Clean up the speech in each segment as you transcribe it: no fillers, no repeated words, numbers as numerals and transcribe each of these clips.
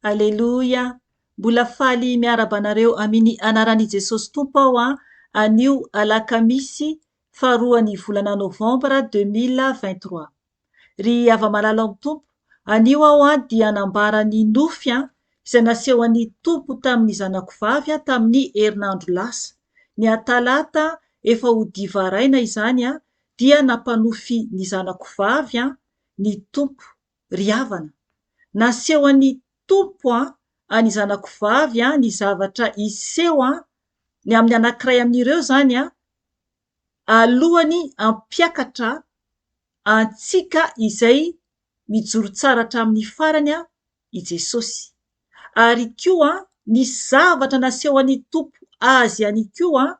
Aleluia. Mbola faly miaraba anareo amin'ny anaran'i Jesosy Tompo aho anio Alakamisy faharoan'ny volana Novambra 2023. Ry ava-malala amin'ny Tompo, anio aho dia nambara ny nofy izay naseho an'ny Tompo tamin'ny Zanakovavy tamin'ny herinandro lasa. Ny Talata efa ho divaraina izany dia nampanofy ny Zanakovavy ny Tompo ry havana. Naseho an'ny Tompo any Zanakovavy ny zavatra iseho ny amin'ny anankiray amin'ireo zany alohany Mpiasan'ny antsika izay mijoro tsara hatramin'ny farany i Jesosy. Ary koa ny zavatra naseho an'ny Tompo azy ihany koa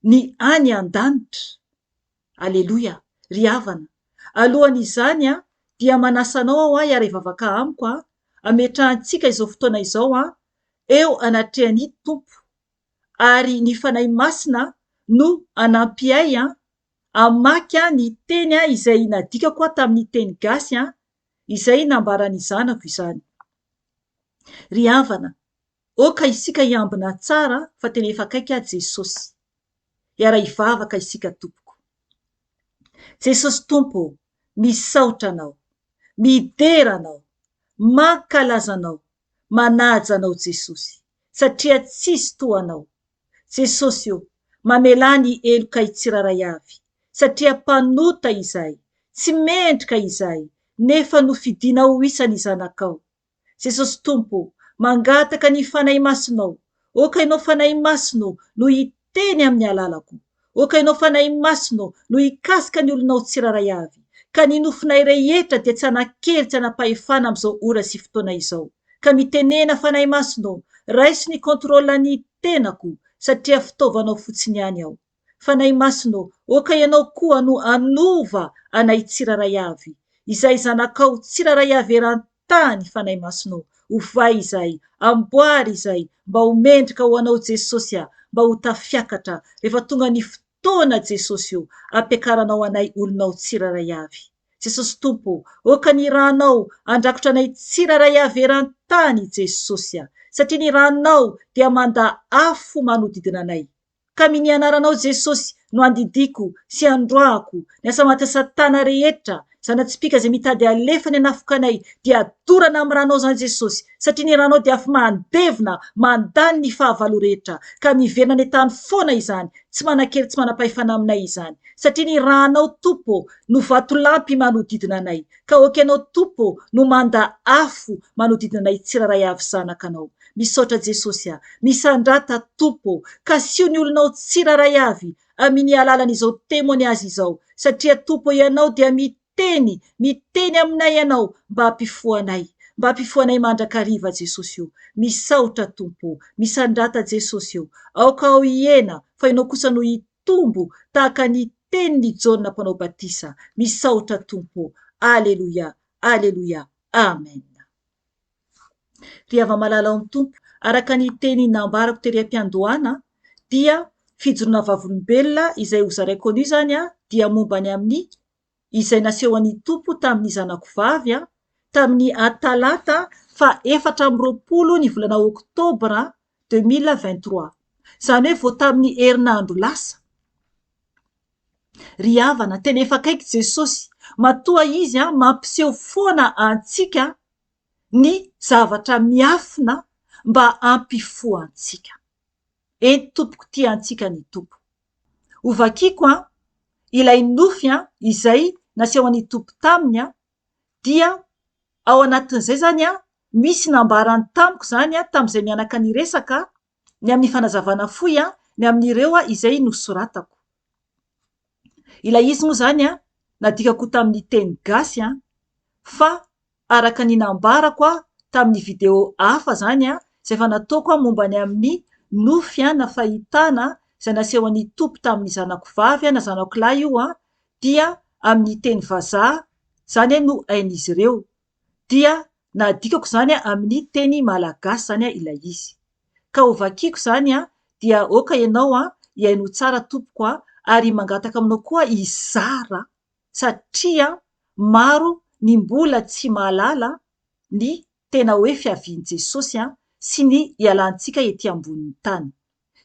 ny any An-Danitra. Aleluia. Ry havana. Alohan'izany dia manasanao aho hiara hivavaka amiko ametrahantsika izao fotoana izao eo anatrehan'ny Tompo. Ary ny fanahy masina no anampy amaky ny teny izay nadikako tamin'ny teny gasy izay nambaran'ny zanako izany. Ry havana, oka isika hiambina tsara fa tena efa akaiky Jesosy. Hiara hivavaka isika tompoko. Jesosy Tompo, misaotra anao, midera anao, mankalaza anao, manaja anao Jesosy, satria tsisy toa anao. Jesosy mamela ny eloka tsiraray avy, satria mpanota izay, tsy mendrika izay, nefa nofidina ho isan'ny zanakao. Jesosy Tompo, mangataka ny fanahy masinao, oka ianao fanahy masinao no hiteny amin'ny alalako, oka ianao fanahy masinao no hikasika ny olonao tsiraray avy, ka ny nofinay rehetra dia tsy anakely tsy anapahefana amin'izao ora sy fotoana izao. Ka mitenena fanahy masinao, raisy ny kontrola ny tenako, satria fitaovanao fotsiny ihany aho. Fanahy masinao, oka ianao koa no anova anay tsiraray avy, izay zanakao tsiraray avy eran-tany fanahy masinao, ovay izay, amboary izay, mba ho mendrika ho anao Jesosy mba ho tafiakatra, rehefa tonga ny fotoana Jesosy ampiakaranao anay olonao tsiraray avy. Jesosy Tompo, oka ny ranao andrakotra anay tsiraray avy eran-tany Jesosy satria ny ranao dia manda afo manodidina anay. Kamy ny anaranao Jesosy no andidiko sy androako, ny asa maty Satana rehetra, zanatsipika izay mitady alefa ny anafokanay dia adorana amin'ny ranao zany Jesosy, satria ny ranao dia afo mandevina, mandany ny fahavalo rehetra, ka miverina ny tany foana izany, tsy manakery tsy manapahefana aminay izany, satria ny ranao Tompo no vatolampy manodidina anay, ka oka ianao Tompo no manda afo manodidina anay tsiraray avy zanakanao. Misaotra Jesosy misandrata Tompo, ka sio ny olonao tsiraray avy amin'ny alalan'izao témoignage izao, satria Tompo ianao dia miteny aminay ianao mba hampifoanay mandrakariva Jesosy. Misaotra Tompo, misandrata Jesosy aoka ao hiena fa ianao kosa no hitombo tahaka ny tenin'ny Jaona mpanao batisa. Misaotra Tompo. Aleluia, aleluia, amen. Ry ava-malala amin'ny Tompo, araka ny teny nambarako tery am-piandohana dia fijoroana vavolombelona izay hozaraiko anio zany dia mombany amin'ny izay naseho an'ny Tompo tamin'ny Zanakovavy tamin'ny Talata fa 24 ny volana Oktobra 2023. Zany hoe vao tamin'ny herinandro lasa. Ry havana, tena efa akaiky Jesosy, matoa izy mampiseho foana antsika ny zavatra miafina mba ampifoantsika. Eny tompoko tia antsika ny Tompo. Ovakiko ilay nofy izay naseho an'ny Tompo taminy dia ao anatin'izay zany misy nambarany tamiko zany tamin'izay mianaka ny resaka ny amin'ny fanazavana foy ny amin'ireo izay nosoratako. Ilay izy moa zany nadikako tamin'ny teny gasy fa araka ny nambarako tamin'ny video hafa zany izay fa nataoko mombany amin'ny nofy na fahitana izay naseho an'ny Tompo tamin'ny Zanakovavy na zanakolahy io dia amin'ny teny vazaha zany no hain'izy ireo, dia nadikako zany amin'ny teny malagasy zany ilay izy. Ka ovakiko zany dia oka ianao hiaino tsara Tompoko ary mangataka aminao koa izara satria maro ny mbola tsy mahalala ny tena hoe fiavian'i Jesosy sy ny ialantsika ety ambonin'ny tany.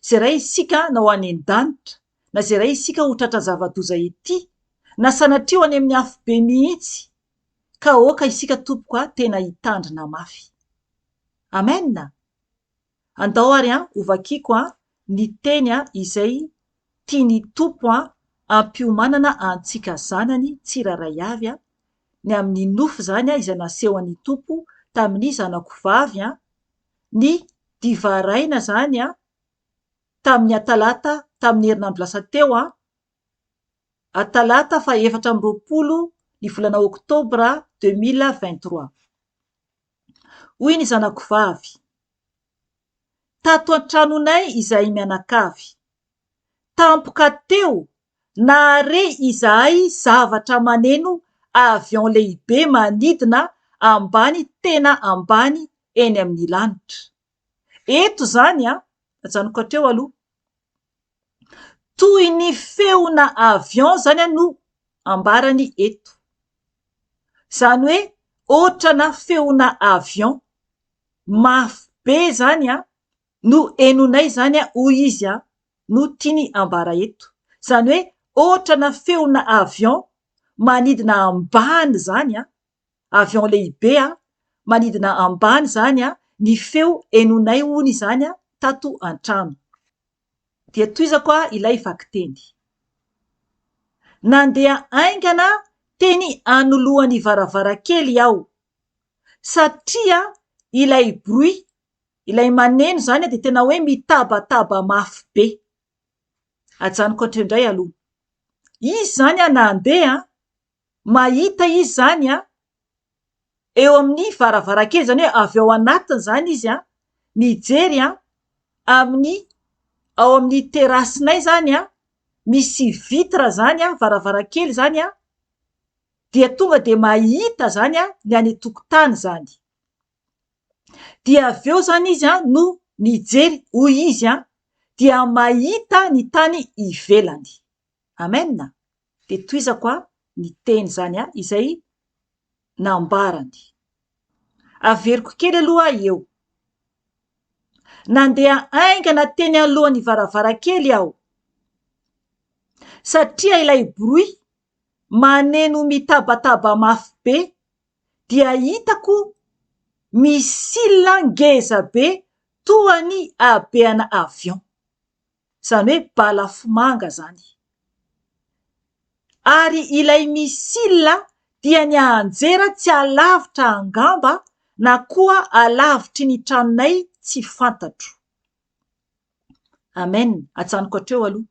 Zay ray isika na ho any An-Danitra, na zay ray isika ho tratra Zava-Doza ety, na sanatria ho any amin'ny afo be mihitsy, ka oka isika tompoka tena hitandrina mafy. Amen. Andao ary ovakiko ny teny izay tiany tompo ampiomanana antsika zanany tsiraray avy ny amin'ny nofo zany izay nasehoan'ny tompo tamin'ny Zanakovavy ny divaraina zany tamin'ny atalata tamin'ny herinandro lasa teo atalata fa 4 ny volana Oktobra 2023. Hoy ny Zanakovavy: tato an-tranonay izay mianakavy, tampoka teo nahare izahay zavatra maneno avion lehibe manidina ambany tena ambany eny amin'ny lanitra. Eto zany Zanakoatreo aloha, toy ny feona avion zany no ambarany eto. Zany hoe ohatrana feona avion mafy be zany no enonay zany hoy izy no tiany ambara eto. Zany hoe ohatrana feona avion manidina ambany zany avion lehibe manidina ambany zany ny feo enonay hony zany tato an-trano. Dia toizako ilay vakiteny: nandeha aingana teny anoloan'ny varavarakely aho, satria ilay bruit, ilay maneno zany dia tena hoe mitabataba mafy be. Ajanoko indray aloha, izy zany nandeha mahita izy zany eo amin'ny varavarakely, zany hoe avy ao anatiny zany izy mijery ao amin'ny terasinay zany misy vitra zany varavarakely zany dia tonga de mahita zany ny any tokotany zany. Dia avy eo zany izy no nijery hoy izy dia mahita ny tany ivelany. Amen. De toizako ny teny zany izay nambarany. Averiko kely aloha eo: nandeha aingana teny alohan'ny varavarakely aho, satria ilay bruit maneno mitabataba mafy be dia hitako misila ngeza be toa ny abeana avion. Zany hoe balafomanga zany. Ary ilay misila dia ny anjera tsy alavitra angamba na koa alavitry ny tranonay tsy fantatro. Amen. Ajanoko hatreo aloha.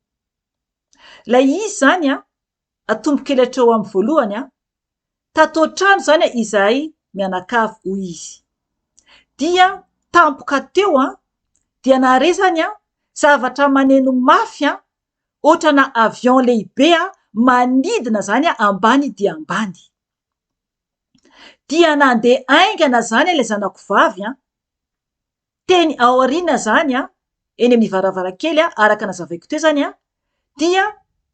Lay izy zany atombo kely hatreo amin'ny voalohany tato an-trano zany izahay mianakavy hoy izy. Dia tampoka teo dia nahare zany zavatra maneno mafy ohatrana avion lehibe manidina zany ambany dia ambany. Dia nandeha aingana zany ilay Zanakovavy teny ao aoriana zany eny amin'ny varavarakely araka nazavaiko teo zany dia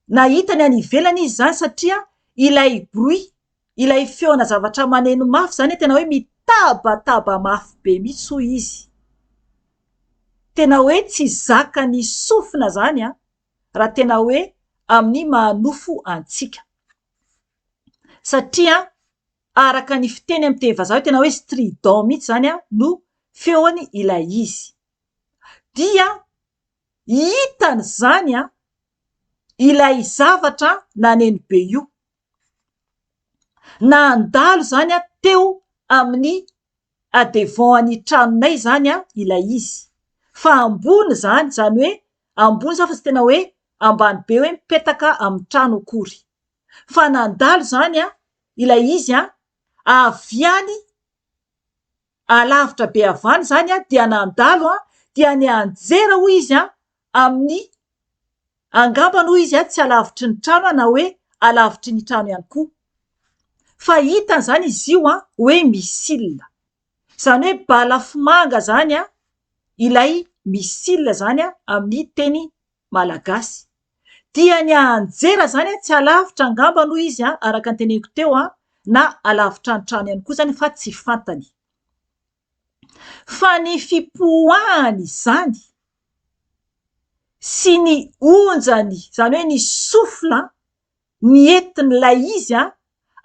nahita ny any ivelany izy zany, satria ilay bruit, ilay feona zavatra maneno mafy zany tena hoe mitabataba mafy be mihitsy hoy izy. Tena hoe tsy zaka ny sofina zany raha tena hoe amin'ny manofo antsika, satria araka ny fiteny amin'ny teny vazaha tena hoe strident mihitsy zany no feony ilay izy. Dia hitany zany ilay zavatra naneno be io, nandalo zany teo amin'ny adevoan'ny tranonay zany ilay izy. Fa ambony zany, zany hoe ambony zany fa tsy tena hoe ambany be hoe mipetaka amin'ny trano akory. Fa nandalo zany ilay izy avy any alavitra be avany zany dia nandalo dia ny anjera hoy izy amin'ny angambany hoy izy tsy alavitry ny trano na hoe alavitry ny trano ihany koa. Fa hitany zany izy io hoe misila. Zany hoe balafomanga zany ilay misila zany amin'ny teny malagasy. Dia ny anjera zany tsy alavitra angamba noho izy araka ny teneniko teo na alavitra ny trano ihany koa zany fa tsy fantany. fa ny fipoahany zany sy ny onjany, zany hoe ny sofla ny entin'ilay izy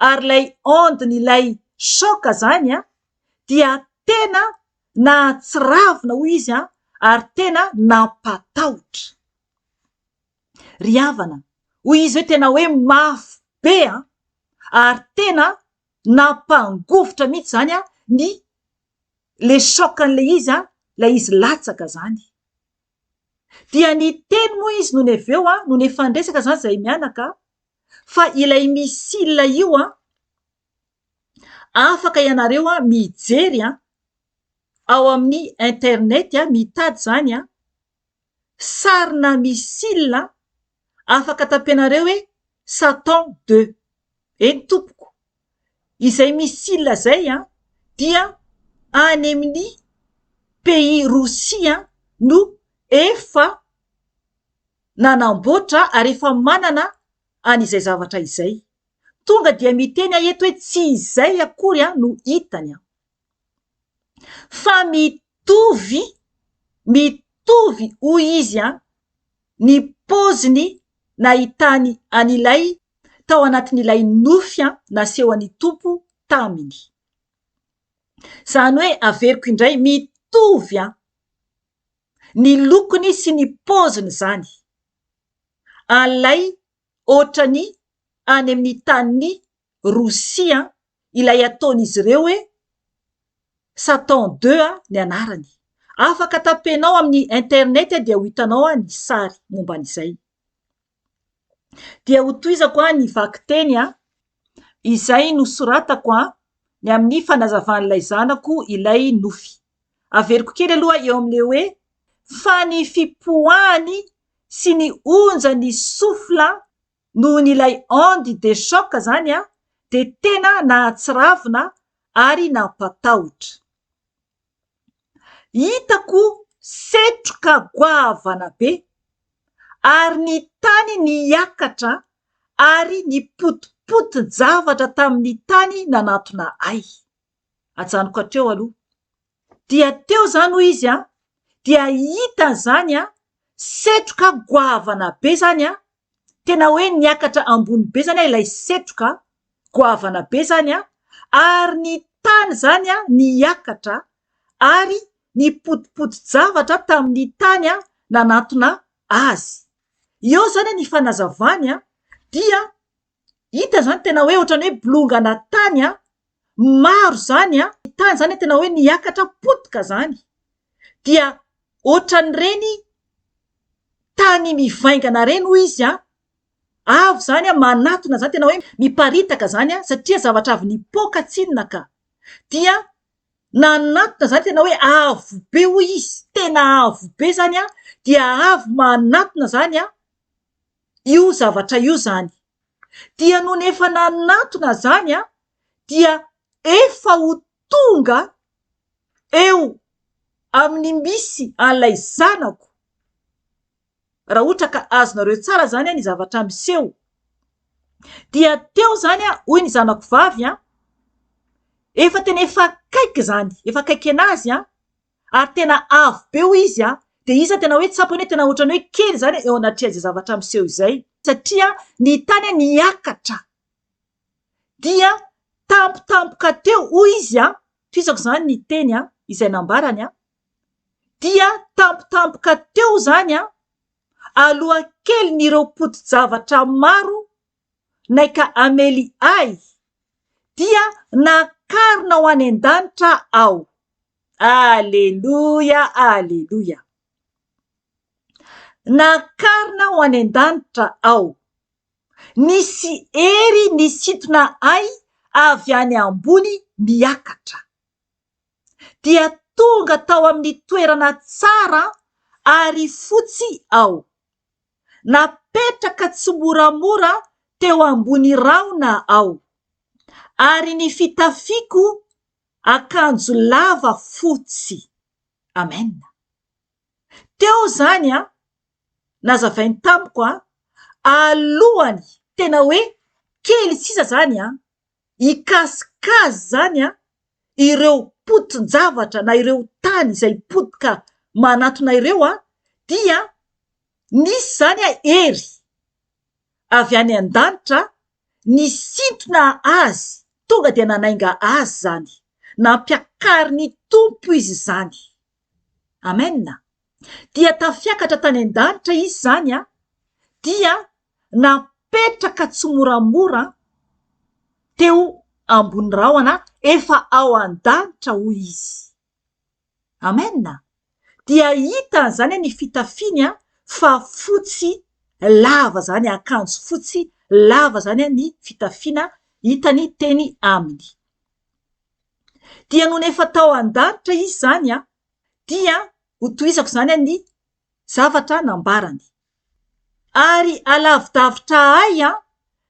ary lay ondin'ilay choc zany dia tena nahatsiravina hoy izy ary tena nampatahotra. Ry havana, hoy izy hoe tena hoe mafy be ary tena nampangovotra mihitsy zany ny le choc-n'le izy lay izy latsaka zany. Dia ny teny moa izy no neveo no nefandresaka zany zay mianaka fa ilay misila io afaka ianareo mijery ao amin'ny internet mitady zany sarina misila afaka tapenareo hoe Satan 2 eny tompoko. Izay misila zay dia any amin'ny pays Rosia no efa nanamboatra ary efa manana an'izay zavatra izay. Tonga dia miteny eto hoe tsy izay akory no hitany fa mitovy hoy izy ny poziny nahitany an'ilay tao anatin'ilay nofy naseho an'ny tompo taminy. Zany hoe averiko indray mitovy ny lokony sy ny poziny zany an'ilay ohatrany any amin'ny tany Rosia ilay ataon'izy ireo hoe Satan 2 ny anarany. Afaka tapenao amin'ny internet dia ho hitanao ny sary momban'izay. Dia ho toizako ny vakiteny izay nosoratako ny amin'ny fanazavan'ilay zanako ilay nofy. Averiko kely aloha eo amin'le hoe fa ny fipoahany sy ny onjany sofla noho n'ilay onde de choc zany de tena nahatsiravina ary nampatahotra. Hitako setroka goavana be ary ny tany niakatra ary ny potipotin-javatra tamin'ny tany nanatona ay. Ajanoko hatreo aloha. Dia teo zany hoy izy dia hita zany setroka goavana be zany tena hoe niakatra ambony be zany ilay setroka goavana be zany ary ny tany zany niakatra ary ny potipotin-javatra tamin'ny tany nanatona azy. Eo zany ny fanazavany dia hita zany tena hoe ohatrany hoe bolongana tany maro zany tany zany tena hoe niakatra potika zany. Dia ohatran'ireny tany mivaingana reny hoy izy avy zany manatona zany tena hoe miparitaka zany satria zavatra avy nipoka tsinona ka. Dia nanatona zany tena hoe avo be hoy izy, tena avo be zany dia avy manatona zany io zavatra io zany. Dia noho efa nanatona zany dia efa ho tonga eo amin'ny misy an'ilay zanako. Raha ohatra ka azonareo tsara zany ny zavatra miseho. Dia teo zany hoy ny Zanakovavy efa tena efa kaiky zany, efa kaiky anazy ary tena avo be hoy izy de iza tena hoe tsapany hoe tena ohatrany hoe kely zany eo anatria zavatra miseho izay satria ny tany niakatra. Dia tampotampoka teo hoy izy toizako zany ny teny izay nambarany dia tampotampoka teo zany aloha kely n'ireo poti-javatra maro naika amely ay dia nakarina ho any An-Danitra ao. Aleluia, aleluia. Nakarina ho any An-Danitra ao. Nisy hery nisintona ay avy any ambony miakatra. Dia tonga tao amin'ny toerana tsara ary fotsy ao. Napetraka tsy moramora teo ambony raona ao. Ary ny fitafiko akanjo lava fotsy. Amen. Teo zany nazavainy tamiko alohany tena hoe kely sisa zany ikasikazy zany ireo potin-javatra na ireo tany izay potika manatona ireo dia nisy zany Hery avy any An-Danitra ny sintona azy tonga dia nanainga azy zany, nampiakary ny tompo izy zany. Amena. Dia tafiakatra tany An-Danitra izy zany dia napetraka tsy moramora teo ambony rahona efa ao An-Danitra hoy izy. Amena. Dia hita zany ny fitafiany fa fotsy lava zany, akanjo fotsy lava zany ny fitafiana hitany teny aminy. Dia noho efa tao An-Danitra izy zany dia hotoizako zany ny zavatra nambarany. Ary alavidavitra ahy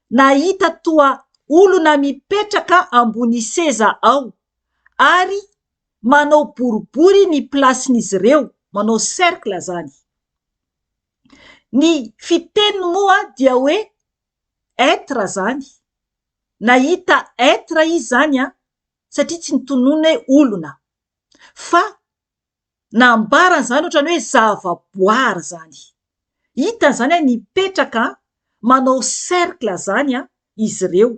nahita toa olona mipetraka ambony seza ao ary manao boribory ny plasin'izy ireo, manao cercle zany. Ny fiteniny moa dia hoe être zany. Nahita être izy zany satria tsy nitonony hoe olona, fa nambarany zany ohatrany hoe zava-boary zany. Hita zany nipetraka manao cercle zany izy ireo.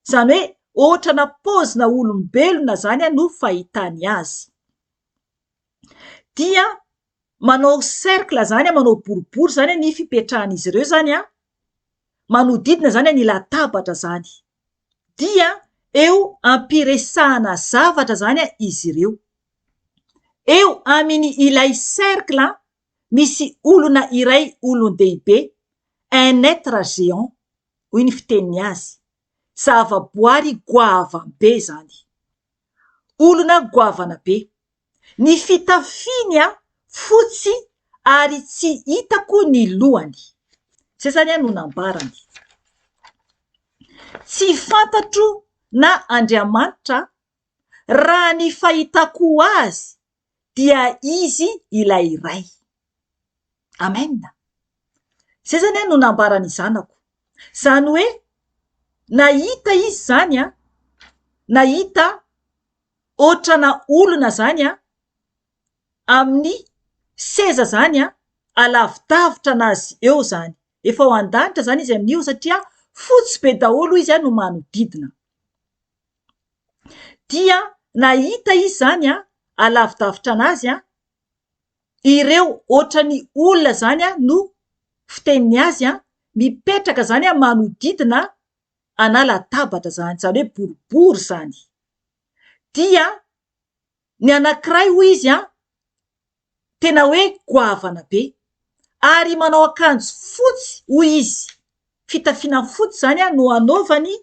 Zany hoe ohatrana pozina olombelona zany no fahitany azy. Dia manao cercle zany, manao boribory zany ny fipetrahan'izy ireo zany manodidina zany ny latabatra zany. Dia eo ampiresahana zavatra zany izy ireo. Eo amin'ny ilay cercle misy olona iray olon-dehibe, un être géant, hoy ny fiteniny azy. Zava-boary goavam-be zany. Olona goavana be. Ny fitafiany fotsy ary tsy hitako ny lohany. Zay zany no nambarany. Tsy fantatro na Andriamanitra raha ny fahitako azy dia izy ilay iray. Amena. Zay zany no nambarany zanako. Zany hoe nahita izy zany nahita ohatrana olona zany amin'ny seza zany alavidavitra anazy eo zany. Efa ao An-Danitra zany izy amin'io satria fotsy be daholo izy no manodidina. Dia nahita izy zany alavidavitra anazy ireo ohatrany olona zany no fiteniny azy mipetraka zany manodidina ana latabatra zany, zany hoe boribory zany. Dia ny anankiray hoy izy tena hoe goavana be ary manao akanjo fotsy hoy izy. Fitafiana fotsy zany no anaovany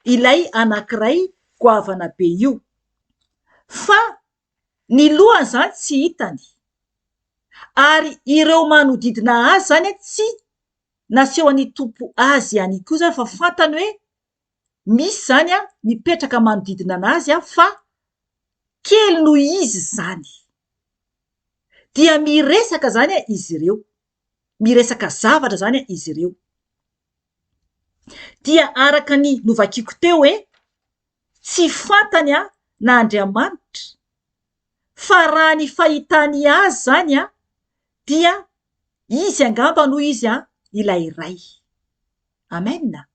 ilay anankiray goavana be io. Fa ny lohany zany tsy hitany. Ary ireo manodidina azy zany tsy naseho ny tompo azy ihany koa zany, fa fantany hoe misy zany mipetraka manodidina anazy fa kely noho izy zany. Dia miresaka zany izy ireo. Miresaka zavatra zany izy ireo. Dia araka ny novakiko teo hoe tsy fantany na Andriamanitra fa raha ny fahitany azy zany dia izy angamba noho izy ilay iray. Amena.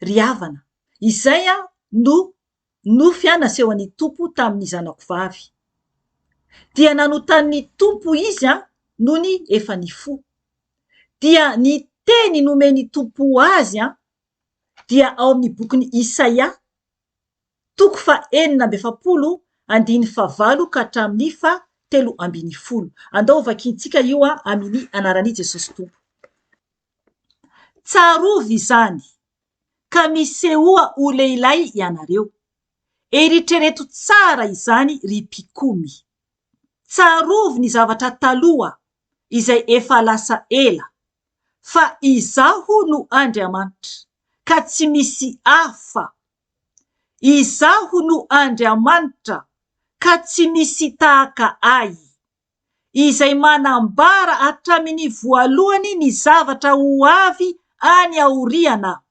Ry havana. Izay no nofy nasehon'ny tompo tamin'ny Zanakovavy. Dia nanotan'ny tompo izy noho ny efa nifo. Dia ny teny nomeny tompo azy dia ao amin'ny bokin'ny Isaia 4:7-9 andao vakintsika io amin'ny anaran'i Jesosy Tompo. Tsarovy izany ka misehoa ho lehilahy ianareo. Eritrereto tsara izany ry mpikomy. Tsarovy ny zavatra taloha izay efa lasa ela. Fa izaho no Andriamanitra ka tsy misy hafa. Izaho no Andriamanitra ka tsy misy tahaka ahy. Izay manambara hatramin'ny voalohany ny zavatra ho avy any aoriana.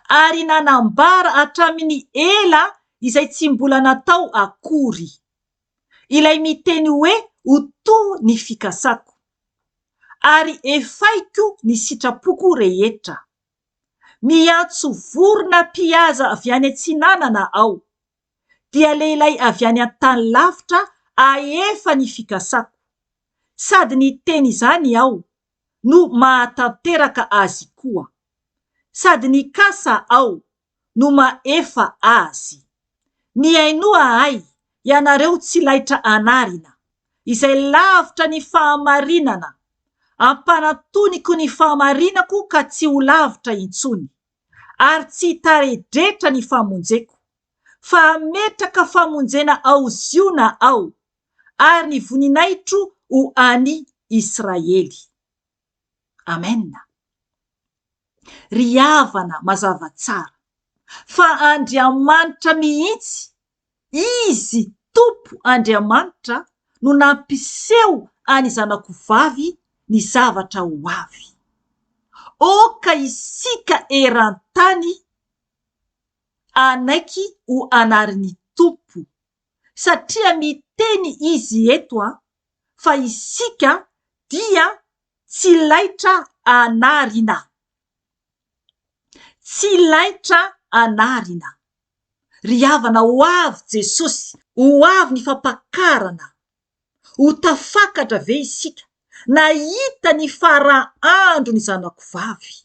Ary nanambara hatramin'ny ela izay tsy mbola natao akory. Ilay miteny hoe ho toa ny fikasako. Ary efaiko ny sitrapoko rehetra. Miantso vorona mpihaza avy any antsinanana aho. Dia lehilahy avy any an-tany lavitra ahefa ny fikasako. Sady ny teny izany aho no mahatanteraka azy koa. Sady ny kasa aho no maefa azy. Miainoa ahy ianareo tsy laitra anarina, izay lavitra ny fahamarinana. Ampanatoniko ny fahamarinako ka tsy ho lavitra intsony. Ary tsy taredretra ny famonjeko. Fa ametraka famonjena aoziona aho. Ary ny voninaitro ho any Israely. Amen. Ry havana mazava tsara. Fa Andriamanitra mihitsy, izy Tompo Andriamanitra no nampiseho any Zanakovavy ny zavatra ho avy. Oka isika eran-tany anaiky ho anarin'ny Tompo. Satria miteny izy eto fa isika dia tsy laitra anarina. Tsy laitra anarina. Ry havana ho avy Jesosy, ho avy ny fampakarana. Ho tafakatra ve isika? Nahita ny Farandro ny Zanakovavy.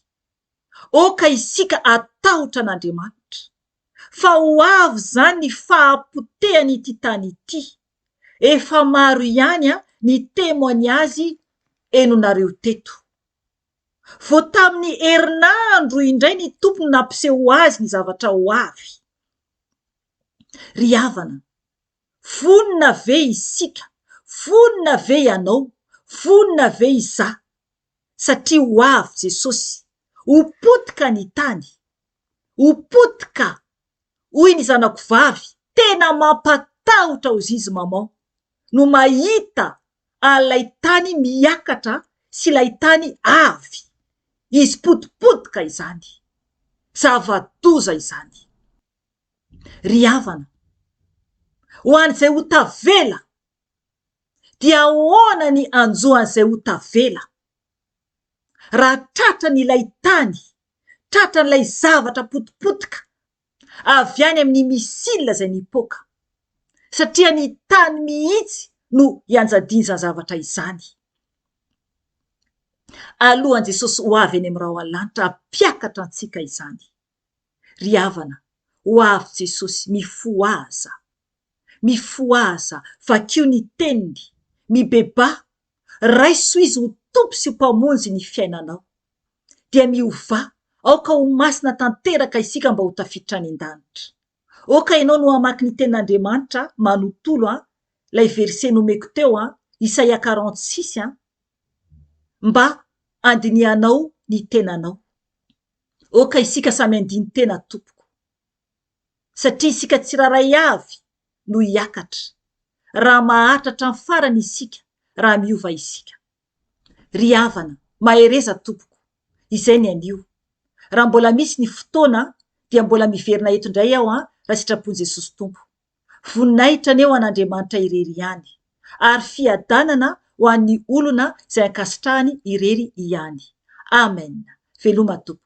Oka isika atahotra an'Andriamanitra. Fa ho avy zany ny fahapotehany ity tany ity. Efa maro ihany ny témoignazy enonareo teto. Vo tamin'ny herinandro indray ny Tompo nampiseho azy ny zavatra ho avy. Ry havana, vonina ve isika? Vonina ve ianao? Vonina ve izaho? Satria ho avy Jesosy, ho potika ny tany, ho potika. Hoy ny Zanakovavy, tena mampatahotra ozy izy mamao, no mahita an'ilay tany miakatra sy ilay tany avy. Izy potipotika izany. Zava-Doza izany. Ry havana, ho an'izay ho tavela, dia ahoana ny anjoan'izay ho tavela? Raha tratrany ilay tany, tratran'ilay zavatra potipotika, avy any amin'ny misila zay nipoka. Satria ny tany mihitsy no ianjadinza zavatra izany. Alohan Jesosy ho avy any amin'irao alanitra, ampiakatra antsika izany. Ry havana, ho avy Jesosy mifoaza. Mifoaza, vakio ny teniny, mibeba, raiso izy ho tompo sy ho mpamonjy ny fiainanao. Dia miova, aoka ho masina tanteraka isika mba ho tafiditra any an-danitra. Oka ianao no hamaky ny tenin'Andriamanitra manontolo lay verset nomeko teo Isaia 46 mba andinianao ny tenanao. Oka isika samy andiny tena tompoko. Satria isika tsiraray avy no hiakatra. Raha mahatratra ny farany isika, raha miova isika. Ry havana, mahereza tompoko. Izay ny anio. Raha mbola misy ny fotoana, dia mbola miverina eto indray aho raha sitrapon'i Jesosy Tompo. Voninahitra aneo an'Andriamanitra irery ihany. Ary fiadanana ho an'ny olona izay ankasitrahany irery ihany. Amen. Veloma tompoko.